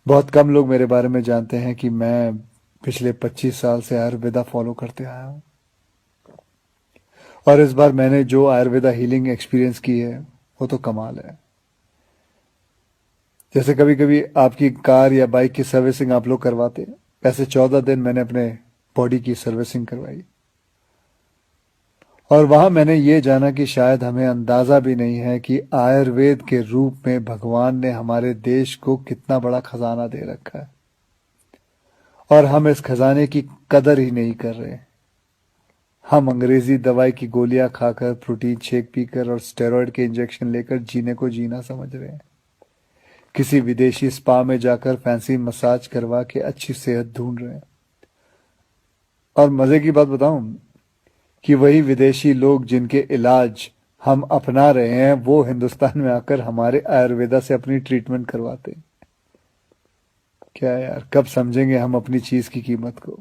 बहुत कम लोग मेरे बारे में जानते हैं कि मैं पिछले 25 साल से आयुर्वेदा फॉलो करते आया हूँ। और इस बार मैंने जो आयुर्वेदा हीलिंग एक्सपीरियंस की है वो तो कमाल है। जैसे कभी कभी आपकी कार या बाइक की सर्विसिंग आप लोग करवाते हैं, वैसे 14 दिन मैंने अपने बॉडी की सर्विसिंग करवाई। और वहां मैंने ये जाना कि शायद हमें अंदाजा भी नहीं है कि आयुर्वेद के रूप में भगवान ने हमारे देश को कितना बड़ा खजाना दे रखा है, और हम इस खजाने की कदर ही नहीं कर रहे। हम अंग्रेजी दवाई की गोलियां खाकर, प्रोटीन शेक पीकर और स्टेरॉइड के इंजेक्शन लेकर जीने को जीना समझ रहे हैं। किसी विदेशी स्पा में जाकर फैंसी मसाज करवा के अच्छी सेहत ढूंढ रहे हैं। और मजे की बात बताऊं कि वही विदेशी लोग जिनके इलाज हम अपना रहे हैं, वो हिंदुस्तान में आकर हमारे आयुर्वेदा से अपनी ट्रीटमेंट करवाते हैं। क्या यार, कब समझेंगे हम अपनी चीज की कीमत को।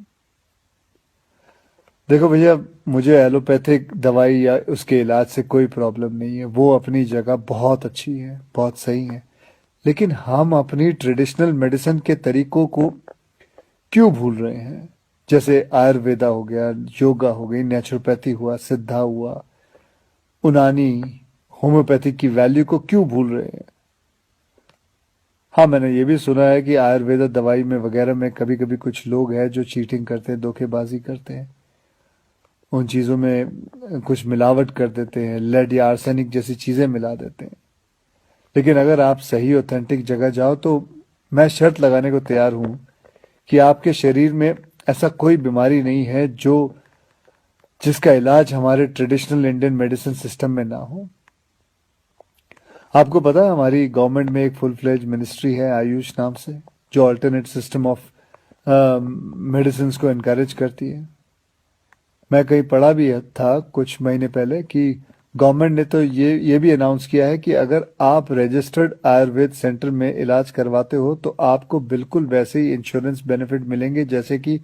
देखो भैया, मुझे एलोपैथिक दवाई या उसके इलाज से कोई प्रॉब्लम नहीं है, वो अपनी जगह बहुत अच्छी है, बहुत सही है। लेकिन हम अपनी ट्रेडिशनल मेडिसिन के तरीकों को क्यों भूल रहे हैं? जैसे आयुर्वेदा हो गया, योगा हो गई, नेचुरोपैथी हुआ, सिद्धा हुआ, उनानी, होम्योपैथिक की वैल्यू को क्यों भूल रहे हैं? हाँ, मैंने ये भी सुना है कि आयुर्वेदा दवाई में वगैरह में कभी कभी कुछ लोग हैं जो चीटिंग करते हैं, धोखेबाजी करते हैं, उन चीज़ों में कुछ मिलावट कर देते हैं, लेड या आर्सेनिक जैसी चीज़ें मिला देते हैं। लेकिन अगर आप सही ऑथेंटिक जगह जाओ तो मैं शर्त लगाने को तैयार हूं कि आपके शरीर में ऐसा कोई बीमारी नहीं है जो जिसका इलाज हमारे ट्रेडिशनल इंडियन मेडिसिन सिस्टम में ना हो। आपको पता है हमारी गवर्नमेंट में एक फुल फ्लेज मिनिस्ट्री है आयुष नाम से, जो अल्टरनेट सिस्टम ऑफ मेडिसिन को इनकरेज करती है। मैं कहीं पढ़ा भी था कुछ महीने पहले कि गवर्नमेंट ने तो ये भी अनाउंस किया है कि अगर आप रजिस्टर्ड आयुर्वेद सेंटर में इलाज करवाते हो तो आपको बिल्कुल वैसे ही इंश्योरेंस बेनिफिट मिलेंगे जैसे कि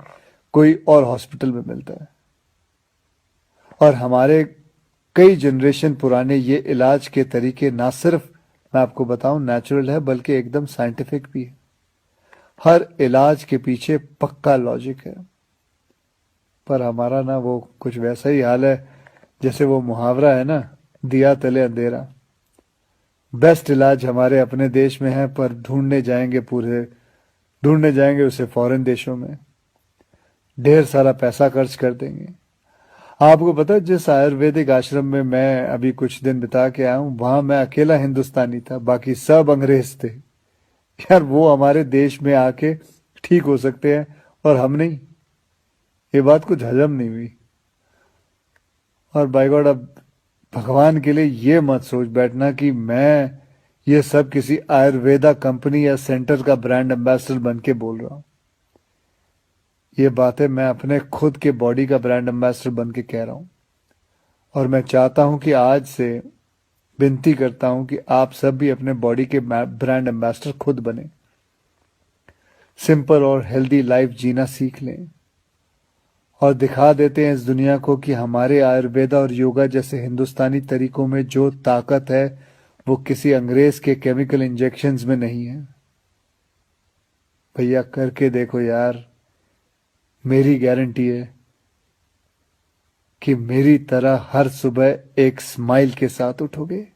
कोई और हॉस्पिटल में मिलता है। और हमारे कई जनरेशन पुराने ये इलाज के तरीके ना सिर्फ, मैं आपको बताऊं, नेचुरल है, बल्कि एकदम साइंटिफिक भी है। हर इलाज के पीछे पक्का लॉजिक है। पर हमारा ना वो कुछ वैसा ही हाल है जैसे वो मुहावरा है ना, दिया तले अंधेरा। बेस्ट इलाज हमारे अपने देश में है, पर ढूंढने जाएंगे उसे फॉरेन देशों में, ढेर सारा पैसा खर्च कर देंगे। आपको पता है जिस आयुर्वेदिक आश्रम में मैं अभी कुछ दिन बिता के आया हूं, वहां मैं अकेला हिंदुस्तानी था, बाकी सब अंग्रेज थे। यार, वो हमारे देश में आके ठीक हो सकते हैं और हम नहीं। ये बात कुछ हजम नहीं हुई। और बाय गॉड, अब भगवान के लिए ये मत सोच बैठना कि मैं ये सब किसी आयुर्वेदा कंपनी या सेंटर का ब्रांड एम्बेसडर बन के बोल रहा हूं। ये बातें मैं अपने खुद के बॉडी का ब्रांड एम्बेसडर बन के कह रहा हूं। और मैं चाहता हूं कि आज से विनती करता हूं कि आप सब भी अपने बॉडी के ब्रांड एम्बेसडर खुद बने, सिंपल और हेल्दी लाइफ जीना सीख लें और दिखा देते हैं इस दुनिया को कि हमारे आयुर्वेदा और योगा जैसे हिंदुस्तानी तरीकों में जो ताकत है वो किसी अंग्रेज के केमिकल इंजेक्शंस में नहीं है। भैया, करके देखो यार, मेरी गारंटी है कि मेरी तरह हर सुबह एक स्माइल के साथ उठोगे।